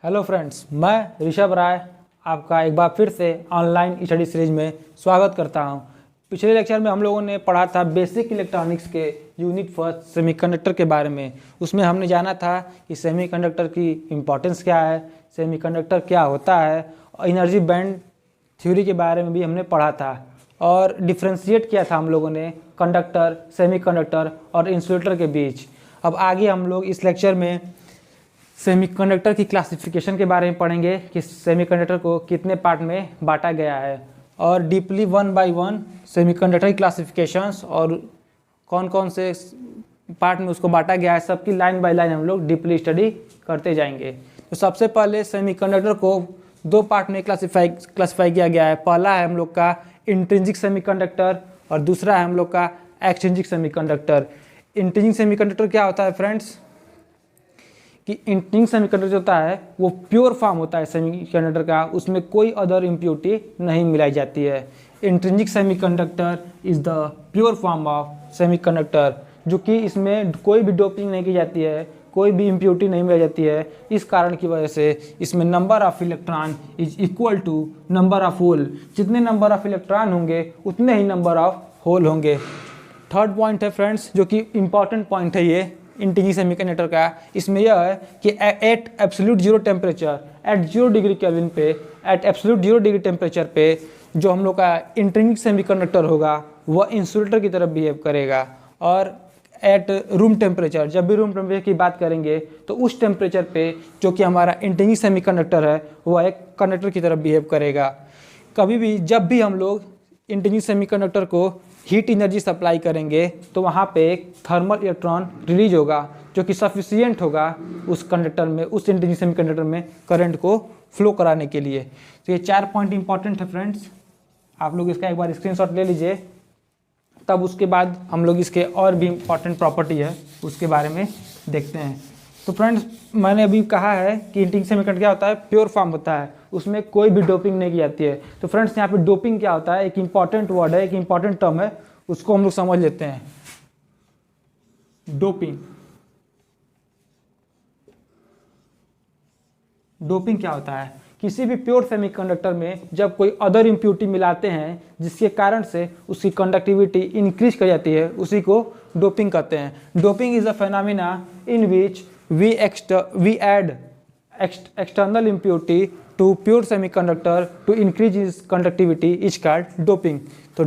Hello friends, मैं ऋषभ राय आपका एक बार फिर से ऑनलाइन स्टडी सीरीज में स्वागत करता हूं। पिछले लेक्चर में हम लोगों ने पढ़ा था बेसिक इलेक्ट्रॉनिक्स के यूनिट फर्स्ट सेमीकंडक्टर के बारे में। उसमें हमने जाना था कि सेमीकंडक्टर की इम्पोर्टेंस क्या है, सेमीकंडक्टर क्या होता है, एनर्जी बैंड थ्योरी के बारे में भी हमने पढ़ा था और डिफ्रेंशिएट किया था हम लोगों ने कंडक्टर, सेमीकंडक्टर और इंसुलेटर के बीच। अब आगे हम लोग इस लेक्चर में सेमीकंडक्टर की क्लासिफिकेशन के बारे में पढ़ेंगे कि सेमीकंडक्टर को कितने पार्ट में बांटा गया है और deeply one by one semiconductor की क्लासिफिकेशंस और कौन कौन से पार्ट में उसको बांटा गया है सबकी लाइन बाय लाइन हम लोग डीपली स्टडी करते जाएंगे। तो सबसे पहले सेमीकंडक्टर को दो पार्ट में क्लासिफाई किया गया है। पहला है हम लोग का इंट्रिंसिक सेमीकंडक्टर और दूसरा है हम लोग का एक्सट्रिंसिक सेमीकंडक्टर। इंट्रिंसिक सेमीकंडक्टर क्या होता है फ्रेंड्स कि इंट्रिंसिक सेमीकंडक्टर जो होता है वो प्योर फॉर्म होता है सेमीकंडक्टर का, उसमें कोई अदर इम्प्योरिटी नहीं मिलाई जाती है। Intrinsic semiconductor is the pure form of semiconductor, जो कि इसमें कोई भी डोपिंग नहीं की जाती है, कोई भी इम्प्योरिटी नहीं मिलाई जाती है। इस कारण की वजह से इसमें number of electron is equal to number of hole. जितने नंबर ऑफ इलेक्ट्रॉन होंगे उतने ही नंबर ऑफ होल होंगे। थर्ड पॉइंट है फ्रेंड्स, जो कि इम्पॉर्टेंट पॉइंट है ये इंट्रिंसिक सेमीकंडक्टर का, इसमें यह है कि at absolute zero temperature, at 0 degree kelvin पे, एट एब्सोल्यूट 0 डिग्री टेम्परेचर पे जो हम लोग का इंट्रिंसिक सेमीकंडक्टर होगा वह इंसुलेटर की तरफ बिहेव करेगा। और एट रूम टेम्परेचर, जब भी रूम टेम्परेचर की बात करेंगे तो उस टेम्परेचर पे जो कि हमारा इंट्रिंसिक सेमीकंडक्टर है वह एक कंडक्टर की तरफ बिहेव करेगा। कभी भी जब भी हम लोग इंट्रिंसिक सेमीकंडक्टर को हीट एनर्जी सप्लाई करेंगे तो वहाँ पे एक थर्मल इलेक्ट्रॉन रिलीज होगा जो कि सफिशियंट होगा उस कंडक्टर में, उस इंट्रिंसिक सेमीकंडक्टर में करंट को फ्लो कराने के लिए। तो ये 4 पॉइंट इंपॉर्टेंट है फ्रेंड्स, आप लोग इसका एक बार स्क्रीनशॉट ले लीजिए। तब उसके बाद हम लोग इसके और भी इम्पॉर्टेंट प्रॉपर्टी है उसके बारे में देखते हैं। तो फ्रेंड्स, मैंने अभी कहा है कि इंट्रिंसिक सेमीकंडक्टर क्या होता है, प्योर फॉर्म होता है, उसमें कोई भी डोपिंग नहीं की जाती है। तो फ्रेंड्स, यहाँ पे डोपिंग क्या होता है, एक इंपॉर्टेंट वर्ड है, एक इंपॉर्टेंट टर्म है, उसको हम लोग समझ लेते हैं। डोपिंग, डोपिंग क्या होता है? किसी भी प्योर सेमीकंडक्टर में जब कोई अदर इम्प्योरिटी मिलाते हैं जिसके कारण से उसकी कंडक्टिविटी इंक्रीज कर जाती है, उसी को डोपिंग कहते हैं। Doping is a phenomena in which we add external impurity to pure semiconductor to increase its conductivity is called doping. So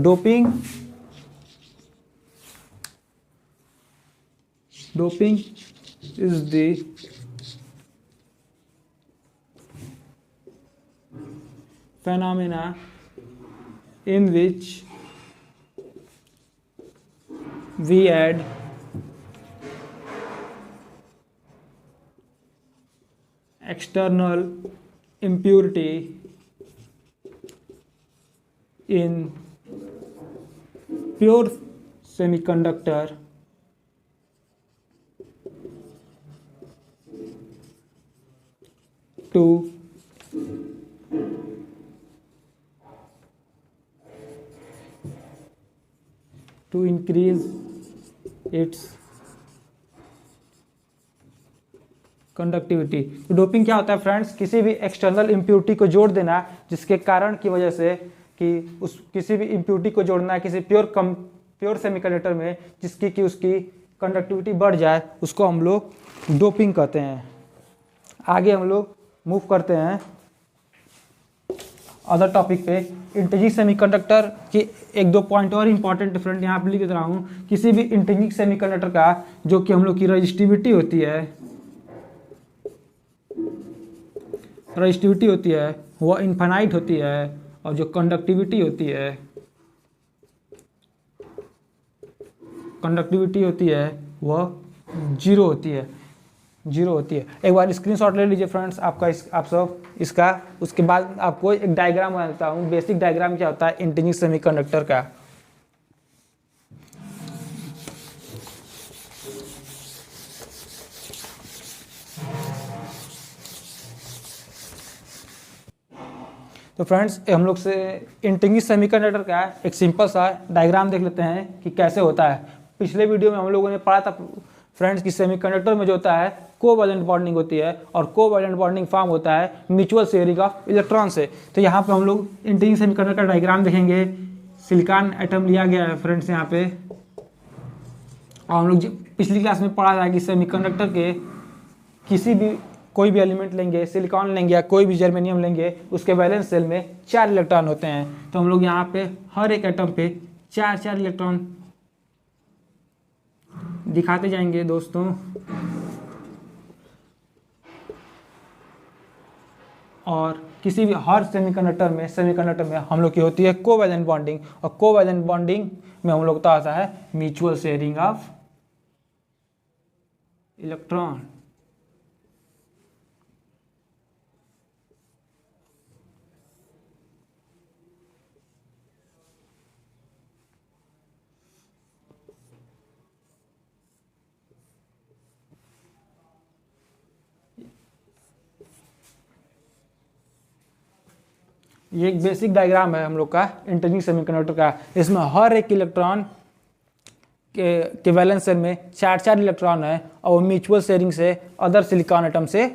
doping is the phenomena in which we add external impurity in pure semiconductor to increase its conductivity. तो doping क्या होता है friends? किसी भी external impurity को जोड़ देना जिसके कारण की वजह से कि उस किसी भी इम्प्योरिटी को जोड़ना है किसी प्योर सेमीकंडक्टर में जिसकी कि उसकी कंडक्टिविटी बढ़ जाए, उसको हम लोग डोपिंग कहते हैं। आगे हम लोग मूव करते हैं अदर टॉपिक पे। इंट्रिंसिक सेमीकंडक्टर की एक दो पॉइंट और इंपॉर्टेंट फ्रेंड यहाँ पे लिख रहा हूँ। किसी भी इंट्रिंसिक सेमीकंडक्टर का जो कि हम लोग की रजिस्टिविटी होती है वह इनफाइनाइट होती है और जो कंडक्टिविटी होती है वह जीरो होती है। एक बार स्क्रीनशॉट ले लीजिए फ्रेंड्स आप सब इसका। उसके बाद आपको एक डायग्राम बना देता हूँ। बेसिक डायग्राम क्या होता है इंट्रिंसिक सेमीकंडक्टर का। तो फ्रेंड्स, हम लोग से इंट्रिंसिक सेमीकंडक्टर का एक सिंपल सा डायग्राम देख लेते हैं कि कैसे होता है। पिछले वीडियो में हम लोगों ने पढ़ा था फ्रेंड्स कि सेमीकंडक्टर में जो होता है कोवैलेंट बॉन्डिंग होती है और कोवैलेंट बॉन्डिंग फॉर्म होता है म्यूचुअल शेयरिंग ऑफ इलेक्ट्रॉन से। तो यहाँ पे हम लोग इंटीग्रेटेड सेमीकंडक्टर का डायग्राम देखेंगे। सिलिकॉन एटम लिया गया है फ्रेंड्स यहाँ पे, और हम लोग पिछली क्लास में पढ़ा था कि सेमीकंडक्टर के किसी भी कोई भी एलिमेंट लेंगे, सिलिकॉन लेंगे या कोई भी जर्मेनियम लेंगे, उसके वैलेंस सेल में 4 इलेक्ट्रॉन होते हैं। तो हम लोग यहाँ पे हर एक एटम पे 4 इलेक्ट्रॉन दिखाते जाएंगे दोस्तों। और किसी भी हर सेमीकंडक्टर में हम लोग की होती है कोवैलेंट बॉन्डिंग, और कोवैलेंट बॉन्डिंग में हम लोग का आता है म्यूचुअल शेयरिंग ऑफ इलेक्ट्रॉन। ये एक बेसिक डायग्राम है हम लोग का इंटरनल सेमीकंडक्टर का। इसमें हर एक इलेक्ट्रॉन के वैलेंस सेल में 4 इलेक्ट्रॉन है और वो म्यूचुअल शेयरिंग से अदर सिलिकॉन एटम से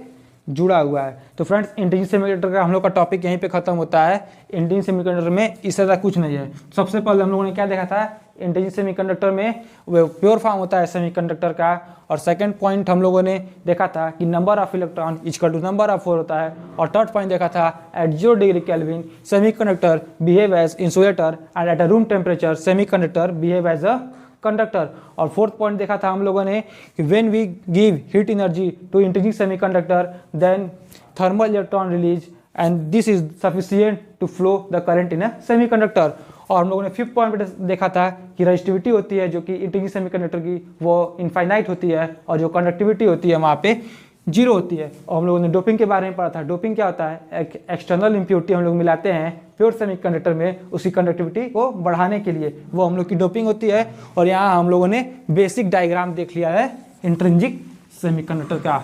जुड़ा हुआ है। तो फ्रेंड्स इंटरनल सेमीकंडक्टर का हम लोग का टॉपिक यहीं पे खत्म होता है। इंटरनल सेमीकंडक्टर में इस तरह कुछ नहीं है। सबसे पहले हम लोगों ने क्या देखा था, इंटरनल सेमीकंडक्टर में प्योर फॉर्म होता है सेमीकंडक्टर का। और सेकंड पॉइंट हम लोगों ने देखा था कि number of electron equal to number of 4 होता है। और थर्ड पॉइंट देखा था at 0 degree kelvin semiconductor behave as insulator and at a room temperature semiconductor behave as a conductor. और फोर्थ पॉइंट देखा था हम लोगों ने कि when we give heat energy to internal semiconductor then thermal electron release and this is sufficient to flow the current in a semiconductor. और हम लोगों ने फिफ्थ पॉइंट देखा था कि रेजिस्टिविटी होती है जो कि इंटरनल सेमीकंडक्टर की वो इनफाइनाइट होती है, और जो कंडक्टिविटी होती है वहाँ पे 0 होती है। और हम लोगों ने डोपिंग के बारे में पढ़ा था। डोपिंग क्या होता है, एक एक्सटर्नल इम्प्योरिटी हम लोग मिलाते हैं प्योर सेमीकंडक्टर में उसकी कंडक्टिविटी को बढ़ाने के लिए, वो हम लोग की डोपिंग होती है। और यहाँ हम लोगों ने बेसिक डायग्राम देख लिया है इंट्रिंसिक सेमीकंडक्टर का।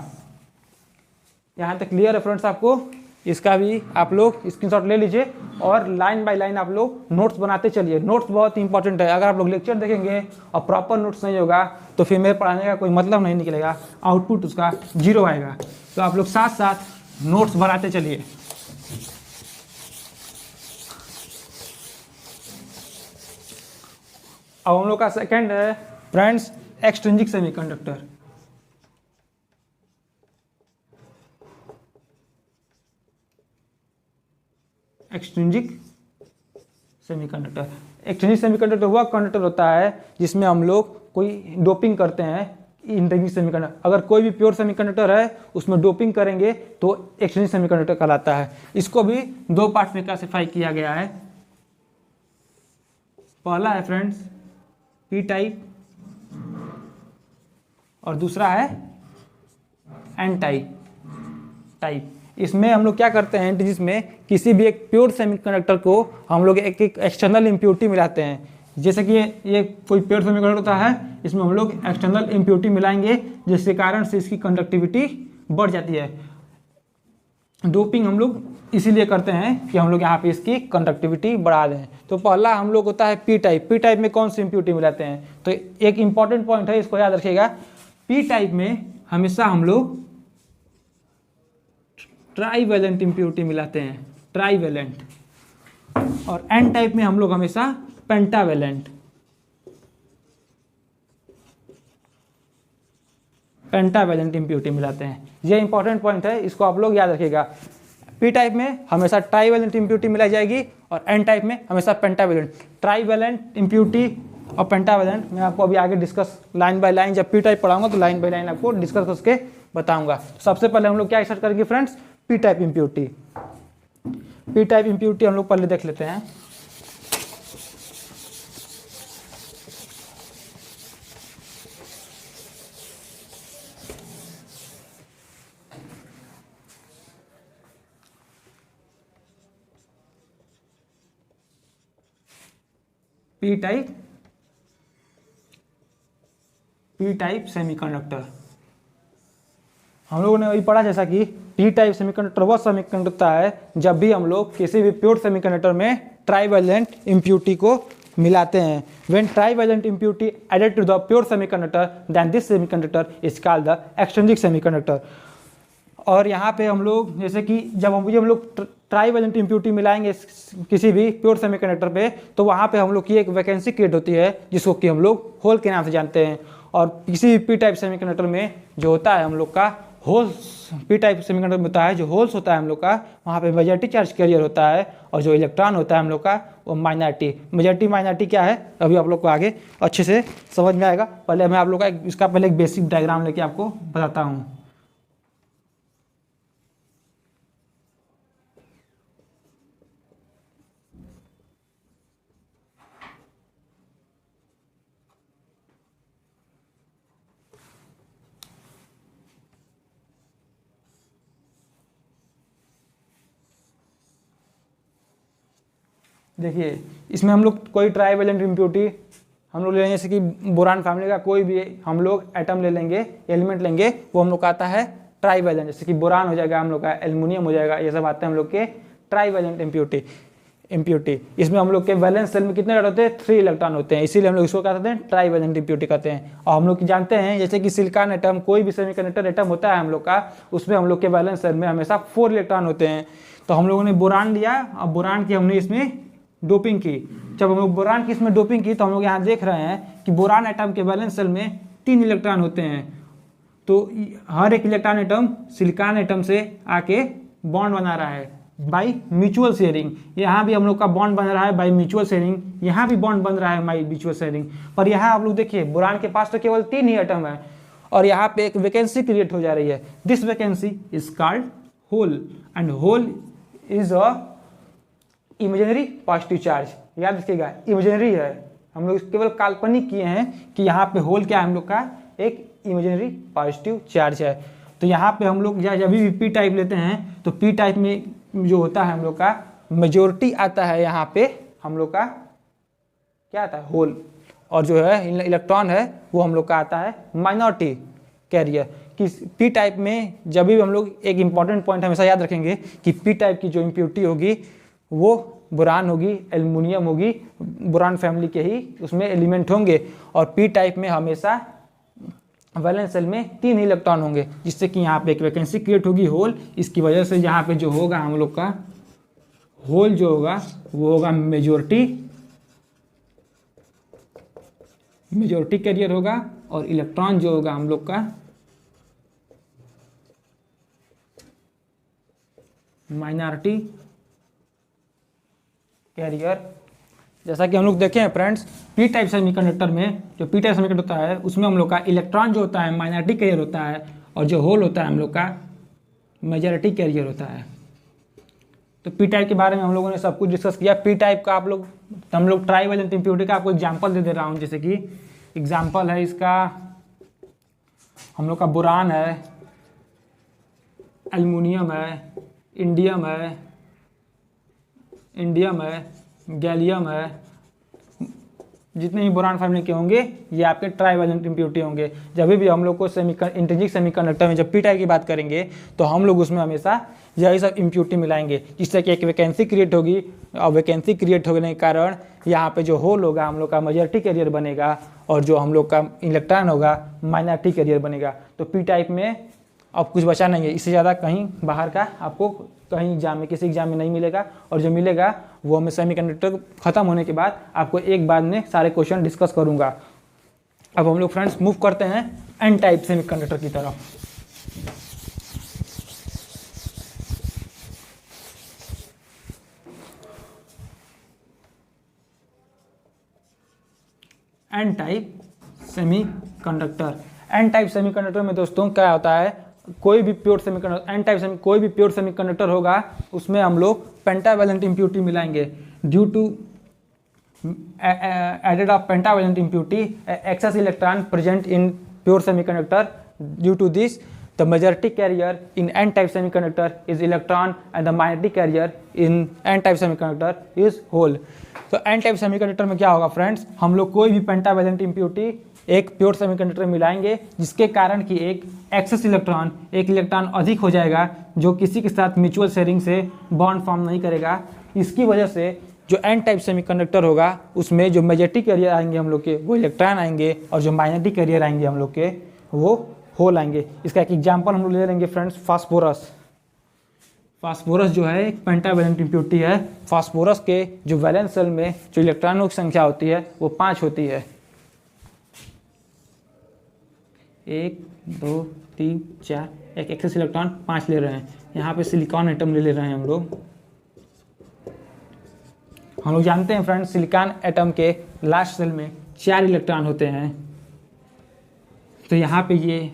यहाँ तक क्लियर है फ्रेंड्स आपको? इसका भी आप लोग स्क्रीनशॉट ले लीजिए और लाइन बाय लाइन आप लोग नोट्स बनाते चलिए। नोट्स बहुत इंपॉर्टेंट है। अगर आप लोग लेक्चर देखेंगे और प्रॉपर नोट्स नहीं होगा तो फिर मेरे पढ़ाने का कोई मतलब नहीं निकलेगा, आउटपुट उसका 0 आएगा। तो आप लोग साथ साथ नोट्स बनाते चलिए। अब हम लोग का सेकंड है friends extrinsic semiconductor. Extrinsic semiconductor, extrinsic semiconductor वह कंडक्टर होता है जिसमें हम लोग कोई डोपिंग करते हैं इंटरनल सेमीकंडक्टर। अगर कोई भी प्योर सेमीकंडक्टर है उसमें डोपिंग करेंगे तो एक्सट्रिंसिक सेमीकंडक्टर कहलाता है। इसको भी 2 पार्ट में क्लासिफाई किया गया है। पहला है फ्रेंड्स पी टाइप और दूसरा है एन टाइप। इसमें हम लोग क्या करते हैं, जिसमें किसी भी एक प्योर सेमीकंडक्टर को हम लोग एक एक्सटर्नल इम्प्योरिटी मिलाते हैं। जैसे कि ये कोई प्योर सेमीकंडक्टर होता है, इसमें हम लोग एक्सटर्नल इम्प्योरिटी मिलाएंगे जिसके कारण से इसकी कंडक्टिविटी बढ़ जाती है। डोपिंग हम लोग इसीलिए करते हैं कि हम लोग यहाँ पे इसकी कंडक्टिविटी बढ़ा दें। तो पहला हम लोग होता है पी टाइप। पी टाइप में कौन सी इम्प्योरिटी मिलाते हैं, तो एक इंपॉर्टेंट पॉइंट है, इसको याद रखिएगा। पी टाइप में हमेशा हम लोग ट्राईवैलेंट इम्प्योरिटी मिलाते हैं, ट्राईवैलेंट। और एन टाइप में हम लोग हमेशा पेंटावैलेंट इम्प्योरिटी मिलाते हैं। ये इंपॉर्टेंट पॉइंट है, इसको आप लोग याद रखिएगा। पी टाइप में हमेशा ट्राईवैलेंट इम्प्योरिटी मिलाई जाएगी और एन टाइप में हमेशा पेंटावैलेंट। ट्राईवैलेंट इम्प्योरिटी और पेंटावैलेंट मैं आपको अभी आगे डिस्कस लाइन बाय लाइन, जब पी टाइप पढ़ाऊंगा तो लाइन बाय लाइन आपको डिस्कस करके बताऊंगा। सबसे पहले हम लोग क्या स्टार्ट करेंगे friends, P type impurity. P type impurity हम लोग पहले देख लेते हैं। पी टाइप सेमीकंडक्टर हम लोगों ने वही पढ़ा, जैसा कि पी टाइप सेमीकंडक्टर वह सेमीकंडक्टर है जब भी हम लोग किसी भी प्योर सेमीकंडक्टर में ट्राईवैलेंट इम्प्योरिटी को मिलाते हैं, when trivalent impurity added to the pure semiconductor then this semiconductor is called the extrinsic semiconductor. और यहाँ पे हम लोग जैसे कि जब हम लोग ट्राईवैलेंट इम्प्योरिटी मिलाएंगे किसी भी प्योर सेमीकंडक्टर पे, तो वहाँ पे हम लोग की एक वैकेंसी क्रिएट होती है जिसको कि हम लोग होल के नाम से जानते हैं। और किसी भी पी टाइप सेमीकंडक्टर में जो होता है हम लोग का होल्स, पी टाइप सेमीकंडक्टर में होता है जो होल्स होता है हम लोग का, वहाँ पे मेजॉरिटी चार्ज कैरियर होता है, और जो इलेक्ट्रॉन होता है हम लोग का वो माइनॉरिटी। मेजॉरिटी माइनॉरिटी क्या है अभी आप लोग को आगे अच्छे से समझ में आएगा। पहले मैं आप लोग का इसका पहले एक बेसिक डायग्राम लेके आपको बताता हूँ। देखिए इसमें हम लोग कोई ट्राईवैलेंट इम्प्योरिटी हम लोग ले लेंगे, जैसे कि बोरान फैमिली का कोई भी हम लोग एटम ले लेंगे, एलिमेंट लेंगे, वो हम लोग का आता है ट्राईवैलेंट। जैसे कि बोरान हो जाएगा हम लोग का, एल्युमिनियम हो जाएगा, ये सब आते हैं हम लोग के ट्राईवैलेंट इम्प्योरिटी। इसमें हम लोग के वैलेंस सेल में कितने होते हैं 3 इलेक्ट्रॉन होते हैं, इसीलिए हम लोग इसको क्या कहते हैं ट्राईवैलेंट इम्प्योरिटी कहते हैं। और हम लोग जानते हैं जैसे कि सिलिकॉन एटम, कोई भी सेमीकंडक्टर एटम होता है हम लोग का, उसमें हम लोग के वैलेंस सेल में हमेशा 4 इलेक्ट्रॉन होते हैं। तो हम लोगों ने बोरान लिया और बोरान की हमने इसमें डोपिंग की। जब हम लोग बोरान की इसमें डोपिंग की तो हम लोग यहाँ देख रहे हैं कि बोरान एटम के वैलेंस सेल में 3 इलेक्ट्रॉन होते हैं। तो हर एक इलेक्ट्रॉन एटम सिलिकॉन एटम से आके बॉन्ड बना रहा है बाय म्यूचुअल शेयरिंग। यहाँ भी हम लोग का बॉन्ड बन रहा है बाय म्यूचुअल शेयरिंग, यहाँ भी बॉन्ड बन रहा है बाय म्यूचुअल शेयरिंग। पर यहाँ आप लोग देखिए बोरान के पास तो केवल 3 ही एटम है और यहाँ पे एक वैकेंसी क्रिएट हो जा रही है। This vacancy is called hole and hole is a imaginary positive charge. याद रखिएगा इमेजिनरी है, हम लोग केवल काल्पनिक किए हैं कि यहाँ पे होल क्या है हम लोग का एक इमेजिनरी पॉजिटिव चार्ज है। तो यहाँ पे हम लोग जब भी पी टाइप लेते हैं तो पी टाइप में जो होता है हम लोग का मेजोरिटी आता है, यहाँ पे हम लोग का क्या आता है होल, और जो है इलेक्ट्रॉन है वो हम लोग का आता है माइनॉरिटी कैरियर। कि पी टाइप में जब भी हम लोग एक इंपॉर्टेंट पॉइंट हमेशा याद रखेंगे कि पी टाइप की जो इम्प्योरिटी होगी वो बोरान होगी, एल्युमिनियम होगी, बोरान फैमिली के ही उसमें एलिमेंट होंगे। और पी टाइप में हमेशा वैलेंस सेल में 3 इलेक्ट्रॉन होंगे, जिससे कि यहाँ पे एक वैकेंसी क्रिएट होगी होल। इसकी वजह से यहाँ पे जो होगा हम लोग का होल जो होगा वो होगा मेजोरिटी कैरियर होगा, और इलेक्ट्रॉन जो होगा हम लोग का माइनॉरिटी कैरियर। जैसा कि हम लोग देखें फ्रेंड्स, पी टाइप सेमीकंडक्टर में जो पी टाइप सेमीकंडक्टर होता है उसमें हम लोग का इलेक्ट्रॉन जो होता है माइनॉरिटी कैरियर होता है, और जो होल होता है हम लोग का मेजॉरिटी कैरियर होता है। तो पी टाइप के बारे में हम लोगों ने सब कुछ डिस्कस किया। पी टाइप का हम लोग ट्राईवैलेंट इम्प्योरिटी का आपको एग्जाम्पल दे दे रहा हूँ। जैसे कि एग्जाम्पल है इसका हम लोग का बोरान है, एल्युमिनियम है, इंडियम है, गैलियम है, जितने भी बोरान फैमिली के होंगे ये आपके ट्राईवैलेंट इम्प्योरिटी होंगे। जब भी हम लोग को इंट्रिंसिक सेमीकंडक्टर में जब पी टाइप की बात करेंगे तो हम लोग उसमें हमेशा यही सब इम्प्योरिटी मिलाएंगे, जिससे कि एक वैकेंसी क्रिएट होगी, और वैकेंसी क्रिएट होने के कारण यहाँ पे जो होल होगा हम लोग का मेजॉरिटी कैरियर बनेगा, और जो हम लोग का इलेक्ट्रॉन होगा माइनॉरिटी कैरियर बनेगा। तो पी टाइप में अब कुछ बचा नहीं है, इससे ज़्यादा कहीं बाहर का आपको कहीं एग्जाम में किसी एग्जाम में नहीं मिलेगा, और जो मिलेगा वो मैं सेमीकंडक्टर खत्म होने के बाद आपको एक बाद में सारे क्वेश्चन डिस्कस करूंगा। अब हम लोग फ्रेंड्स मूव करते हैं एन टाइप सेमीकंडक्टर की तरफ। एन टाइप सेमीकंडक्टर में दोस्तों क्या होता है, कोई भी प्योर सेमीकंडक्टर कोई भी प्योर सेमीकंडक्टर होगा उसमें हम लोग पेंटावैलेंट इम्प्योरिटी मिलाएंगे। Due to added of pentavalent impurity excess electron present in pure semiconductor, due to this the majority carrier in n-type semiconductor is electron and the minority carrier in n-type semiconductor is hole। तो n-type semiconductor में क्या होगा friends, हम लोग कोई भी pentavalent impurity एक pure semiconductor मिलाएंगे, जिसके कारण कि एक एक्सेस इलेक्ट्रॉन अधिक हो जाएगा जो किसी के साथ म्यूचुअल शेयरिंग से बॉन्ड फॉर्म नहीं करेगा। इसकी वजह से जो एन टाइप सेमीकंडक्टर होगा उसमें जो मेजॉरिटी कैरियर आएंगे हम लोग के वो इलेक्ट्रॉन आएंगे, और जो माइनॉरिटी कैरियर आएंगे हम लोग के वो होल आएंगे। इसका एक एग्जांपल हम लोग ले लेंगे फ्रेंड्स, फास्फोरस। फास्फोरस जो है एक पेंटावैलेंट इम्प्योरिटी है। फास्फोरस के जो वैलेंस सेल में जो इलेक्ट्रॉनों की संख्या होती है वो 5 होती है। 1 2 3 4, एक एक्सेस इलेक्ट्रॉन 5 ले रहे हैं। यहाँ पे सिलिकॉन एटम ले रहे हैं हम लोग। जानते हैं फ्रेंड्स, सिलिकॉन एटम के लास्ट सेल में 4 इलेक्ट्रॉन होते हैं। तो यहाँ पे ये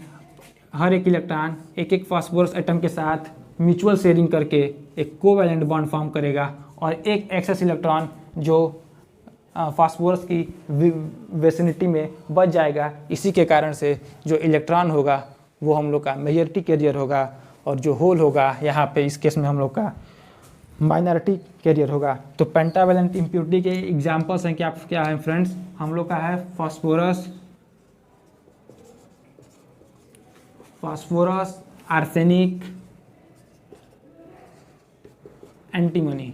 हर एक इलेक्ट्रॉन एक एक फास्फोरस एटम के साथ म्यूचुअल शेयरिंग करके एक कोवैलेंट बॉन्ड फॉर्म करेगा, और एक एक्सेस इलेक्ट्रॉन जो फास्फोरस की विसिनिटी में बच जाएगा। इसी के कारण से जो इलेक्ट्रॉन होगा वो हम लोग का मेजॉरिटी कैरियर होगा, और जो होल होगा यहाँ पे इस केस में हम लोग का माइनॉरिटी कैरियर होगा। तो पेंटावैलेंट इम्प्योरिटी के एग्जांपल्स हैं क्या है फ्रेंड्स, हम लोग का है फास्फोरस, आर्सेनिक, एंटीमनी।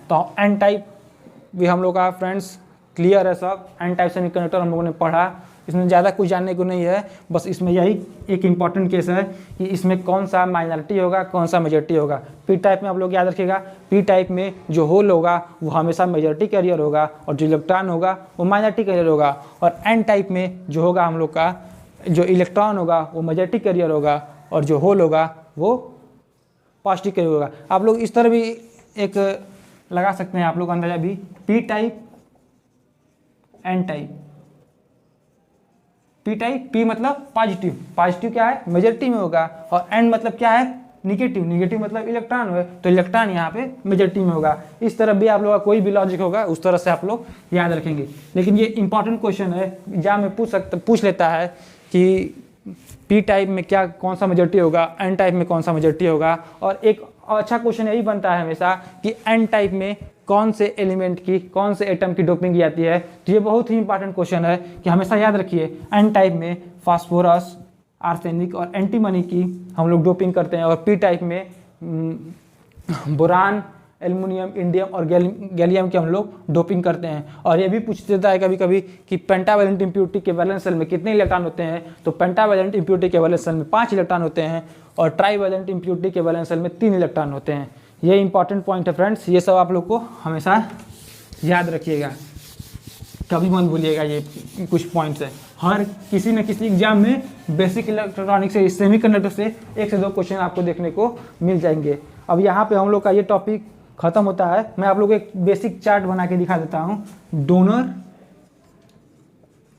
तो एन टाइप भी हम लोग का फ्रेंड्स क्लियर है सब। एन टाइप सेमीकंडक्टर हम लोगों ने पढ़ा, इसमें ज़्यादा कुछ जानने को नहीं है। बस इसमें यही एक इम्पॉर्टेंट केस है कि इसमें कौन सा माइनॉरिटी होगा, कौन सा मेजॉरिटी होगा। पी टाइप में आप लोग याद रखिएगा, पी टाइप में जो होल होगा वो हमेशा मेजॉरिटी कैरियर होगा, और जो इलेक्ट्रॉन होगा वो माइनॉरिटी कैरियर होगा। और एन टाइप में जो होगा हम लोग का जो इलेक्ट्रॉन होगा वो मेजॉरिटी कैरियर होगा, और जो होल होगा वो पॉजिटिव कैरियर होगा। आप लोग इस तरह भी एक लगा सकते हैं आप लोग अंदाजा भी, P type, N type. P type, P मतलब पॉजिटिव, पॉजिटिव क्या है मेजॉरिटी में होगा, और एन मतलब क्या है निगेटिव, निगेटिव मतलब इलेक्ट्रॉन है, तो इलेक्ट्रॉन यहाँ पे मेजॉरिटी में होगा। इस तरह भी आप लोग का कोई भी लॉजिक होगा उस तरह से आप लोग याद रखेंगे। लेकिन ये इंपॉर्टेंट क्वेश्चन है, एग्जाम में पूछ लेता है कि पी टाइप में क्या कौन सा मेजॉरिटी होगा, एन टाइप में कौन सा मेजॉरिटी होगा। और एक अच्छा क्वेश्चन यही बनता है हमेशा कि एन टाइप में कौन से एलिमेंट की, कौन से एटम की डोपिंग की जाती है। तो ये बहुत ही इंपॉर्टेंट क्वेश्चन है कि हमेशा याद रखिए, एन टाइप में फास्फोरस, आर्सेनिक और एंटीमनी की हम लोग डोपिंग करते हैं, और पी टाइप में बोरान, एल्युमिनियम, इंडियम और गैलियम की हम लोग डोपिंग करते हैं। और ये भी पूछ देता है कभी कभी कि पेंटावैलेंट इम्प्योरिटी के वैलेंस सेल में कितने इलेक्ट्रॉन होते हैं। तो पेंटावैलेंट इम्प्योरिटी के वैलेंस सेल में 5 इलेक्ट्रॉन होते हैं, और ट्राईवैलेंट इम्प्योरिटी के वैलेंस सेल में 3 इलेक्ट्रॉन होते हैं। ये इंपॉर्टेंट पॉइंट है फ्रेंड्स, ये सब आप लोग को हमेशा याद रखिएगा, कभी मत भूलिएगा। ये कुछ पॉइंट्स है, हर किसी न किसी एग्जाम में बेसिक इलेक्ट्रॉनिक्स से, सेमीकंडक्टर से 1 से 2 क्वेश्चन आपको देखने को मिल जाएंगे। अब यहाँ पे हम लोग का ये टॉपिक खत्म होता है। मैं आप लोग को एक बेसिक चार्ट बना के दिखा देता हूँ। डोनर,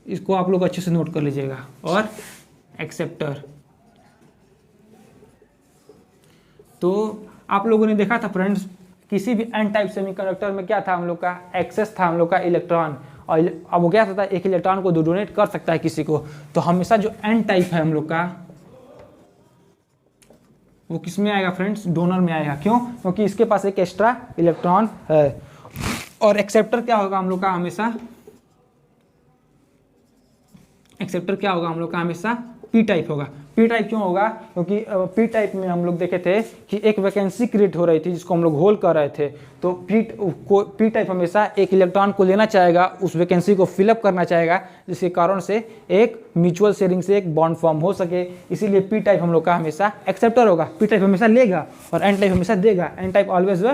इसको आप लोग अच्छे से नोट कर लीजिएगा, और एक्सेप्टर। तो आप लोगों ने देखा था फ्रेंड्स, किसी भी एन टाइप सेमीकंडक्टर में क्या था हम लोग का, एक्सेस था हम लोग का इलेक्ट्रॉन, और अब वो क्या होता है एक इलेक्ट्रॉन को डोनेट कर सकता है किसी को। तो हमेशा जो एन टाइप है हम लोग का वो किस में आएगा फ्रेंड्स, डोनर में आएगा। क्यों? क्योंकि इसके पास एक एक्स्ट्रा इलेक्ट्रॉन है। और एक्सेप्टर क्या होगा हम लोग का हमेशा, एक्सेप्टर क्या होगा हम लोग का हमेशा पी टाइप होगा। पी टाइप क्यों होगा? क्योंकि पी टाइप में हम लोग देखे थे कि एक वैकेंसी क्रिएट हो रही थी जिसको हम लोग होल्ड कर रहे थे। तो पी टाइप हमेशा एक इलेक्ट्रॉन को लेना चाहेगा, उस वैकेंसी को फिलअप करना चाहेगा, जिसके कारण से एक म्यूचुअल शेयरिंग से एक बॉन्ड फॉर्म हो सके। इसीलिए पी टाइप हम लोग का हमेशा एक्सेप्टर होगा। पी टाइप हमेशा लेगा और एन टाइप हमेशा देगा। N type always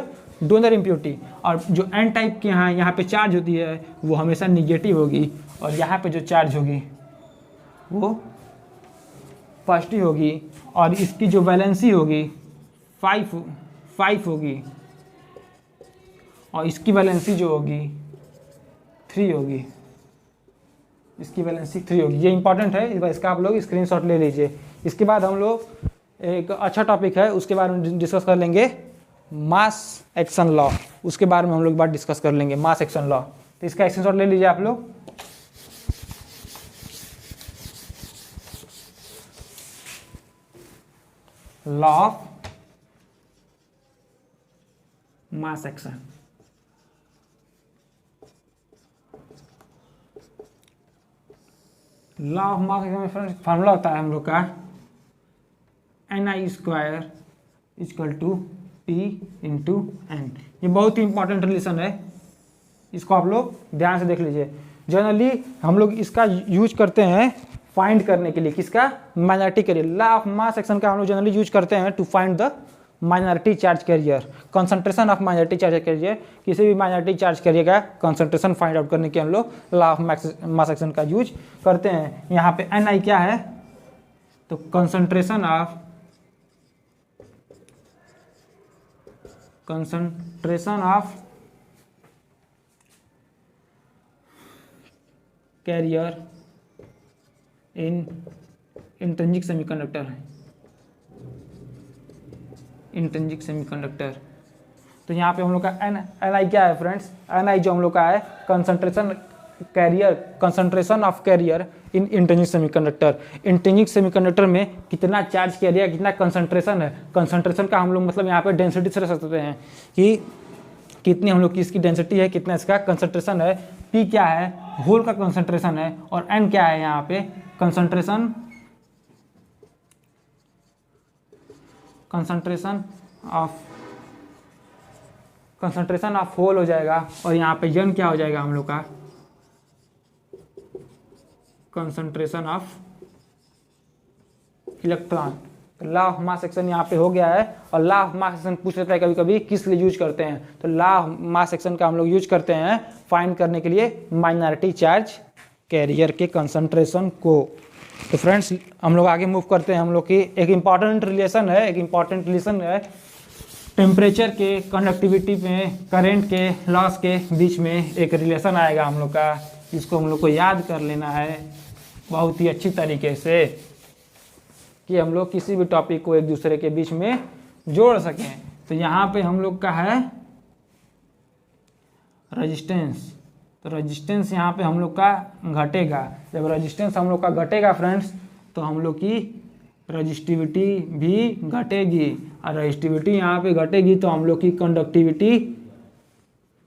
donor impurity. और जो एन टाइप के यहाँ पे चार्ज होती है वो हमेशा निगेटिव होगी, और यहाँ पे जो चार्ज होगी वो पॉजिटिव होगी। और इसकी जो वैलेंसी होगी 5 होगी, और इसकी वैलेंसी जो होगी 3 होगी। इसकी वैलेंसी 3 होगी। ये इंपॉर्टेंट है, इसका आप लोग स्क्रीनशॉट ले लीजिए। इसके बाद हम लोग एक अच्छा टॉपिक है उसके बारे में डिस्कस कर लेंगे, मास एक्शन लॉ। उसके बारे में हम लोग बात डिस्कस कर लेंगे, मास एक्शन लॉ। तो इसका स्क्रीनशॉट ले लीजिए आप लोग। Law of mass action. Law of mass action में फार्मूला होता है हम लोग का Ni² equal to P into N। ये बहुत ही इंपॉर्टेंट रिलेशन है, इसको आप लोग ध्यान से देख लीजिए। जनरली हम लोग इसका यूज करते हैं फाइंड करने के लिए, किसका? Minority carrier. Law of mass action का हम लोग जनरली यूज करते हैं to find the minority charge carrier, concentration of minority charge carrier. किसी भी माइनॉरिटी चार्ज कैरियर का कंसंट्रेशन फाइंड आउट करने के हम लोग लॉ ऑफ मास एक्शन का यूज करते हैं। यहाँ पे Ni क्या है? तो concentration of carrier in intrinsic semiconductor है, इंट्रिंसिक सेमीकंडक्टर। तो यहाँ पे हम लोग का Ni क्या है फ्रेंड्स? Ni जो हम लोग का है concentration of carrier in intrinsic semiconductor. Intrinsic semiconductor में कितना चार्ज कैरियर, कितना कंसंट्रेशन है। कंसंट्रेशन का हम लोग मतलब यहाँ पे डेंसिटी से रख सकते हैं कि कितनी हम लोग की इसकी डेंसिटी है, कितना इसका कंसंट्रेशन है। P क्या है? होल का कंसंट्रेशन है। और N क्या है? यहाँ पे कंसंट्रेशन ऑफ होल हो जाएगा। और यहाँ पे N क्या हो जाएगा हम लोग का? Concentration of electron. Law of mass action यहाँ पे हो गया है। और लॉ ऑफ मास एक्शन पूछ लेता है कभी कभी किस लिए यूज करते हैं, तो लॉ ऑफ मास एक्शन का हम लोग यूज करते हैं फाइंड करने के लिए माइनॉरिटी चार्ज कैरियर के कंसंट्रेशन को। तो फ्रेंड्स हम लोग आगे मूव करते हैं। हम लोग की एक इम्पॉर्टेंट रिलेशन है, टेम्परेचर के, कंडक्टिविटी में, करंट के, लॉस के बीच में एक रिलेशन आएगा हम लोग का, जिसको हम लोग को याद कर लेना है बहुत ही अच्छी तरीके से कि हम लोग किसी भी टॉपिक को एक दूसरे के बीच में जोड़ सकें। तो यहाँ पे हम लोग का है रेजिस्टेंस। तो रेजिस्टेंस यहाँ पे हम लोग का घटेगा। जब रेजिस्टेंस हम लोग का घटेगा फ्रेंड्स, तो हम लोग की रजिस्टिविटी भी घटेगी। और रजिस्टिविटी यहाँ पे घटेगी तो हम लोग की कंडक्टिविटी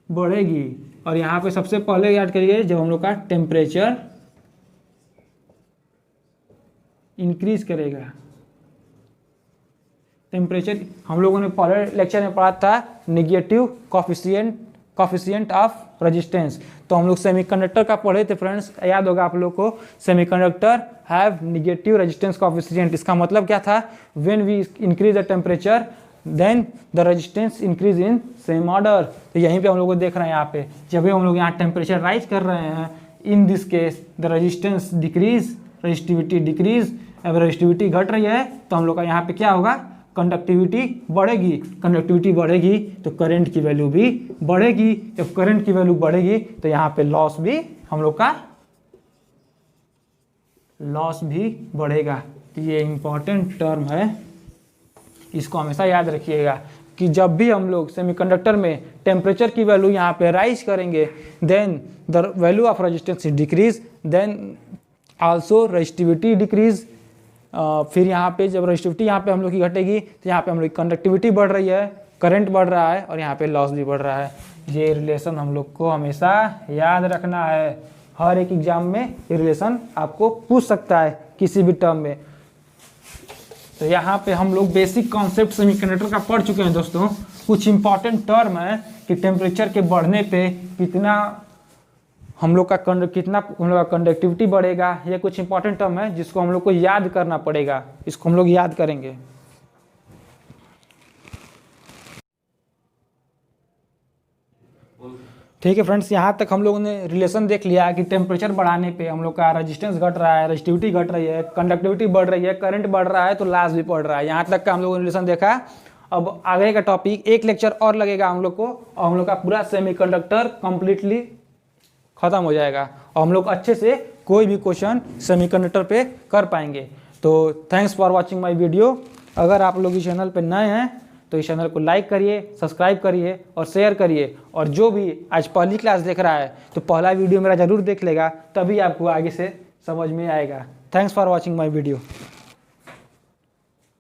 बढ़ेगी। और यहाँ पे सबसे पहले याद करिए, जब हम लोग का टेम्परेचर इंक्रीज करेगा, टेम्परेचर हम लोगों ने पहले लेक्चर में पढ़ा था नेगेटिव कॉफिशिएंट ऑफ रेजिस्टेंस। तो हम लोग सेमीकंडक्टर का पढ़े थे फ्रेंड्स, याद होगा आप लोग को। Semiconductor have negative resistance coefficient. इसका मतलब क्या था? When we increase the temperature then the resistance increase in same order. तो यहीं पे हम लोग को देख रहे हैं, यहाँ पे जब भी हम लोग यहाँ टेम्परेचर राइज कर रहे हैं, in this case the resistance decrease, resistivity decrease. अब रजिस्टिविटी घट रही है तो हम लोग का यहाँ पे क्या होगा? कंडक्टिविटी बढ़ेगी। कंडक्टिविटी बढ़ेगी तो करंट की वैल्यू भी बढ़ेगी। जब करंट की वैल्यू बढ़ेगी तो यहाँ पे लॉस भी हम लोग का बढ़ेगा। तो ये इम्पॉर्टेंट टर्म है, इसको हमेशा याद रखिएगा कि जब भी हम लोग सेमीकंडक्टर में टेम्परेचर की वैल्यू यहाँ पे राइज करेंगे, then the value of resistance decrease, then also resistivity decrease. फिर यहाँ पे जब रजिस्टिविटी यहाँ पे हम लोग की घटेगी तो यहाँ पे हम लोग की कंडक्टिविटी बढ़ रही है, करंट बढ़ रहा है और यहाँ पे लॉस भी बढ़ रहा है। ये रिलेशन हम लोग को हमेशा याद रखना है। हर एक एग्जाम में ये रिलेशन आपको पूछ सकता है किसी भी टर्म में। तो यहाँ पे हम लोग बेसिक कॉन्सेप्ट सेमीकंडक्टर का पढ़ चुके हैं दोस्तों। कुछ इंपॉर्टेंट टर्म है कि टेम्परेचर के बढ़ने पे कितना हम लोग का कंडक्टिविटी बढ़ेगा। ये कुछ इंपॉर्टेंट टर्म है जिसको हम लोग को याद करना पड़ेगा, इसको हम लोग याद करेंगे। ठीक है फ्रेंड्स, यहाँ तक हम लोगों ने रिलेशन देख लिया कि टेम्परेचर बढ़ाने पे हम लोग का रेजिस्टेंस घट रहा है, रजिस्टिविटी घट रही है, कंडक्टिविटी बढ़ रही है, करंट बढ़ रहा है तो लॉस भी बढ़ रहा है। यहाँ तक का हम लोगों ने रिलेशन देखा। अब आगे का टॉपिक एक लेक्चर और लगेगा हम लोग को और हम लोग का पूरा सेमीकंडक्टर कंप्लीटली खत्म हो जाएगा और हम लोग अच्छे से कोई भी क्वेश्चन सेमीकंडक्टर पे कर पाएंगे। तो thanks for watching my video. अगर आप लोग इस चैनल पे नए हैं तो इस चैनल को लाइक करिए, सब्सक्राइब करिए और शेयर करिए। और जो भी आज पहली क्लास देख रहा है तो पहला वीडियो मेरा ज़रूर देख लेगा, तभी आपको आगे से समझ में आएगा। Thanks for watching my video.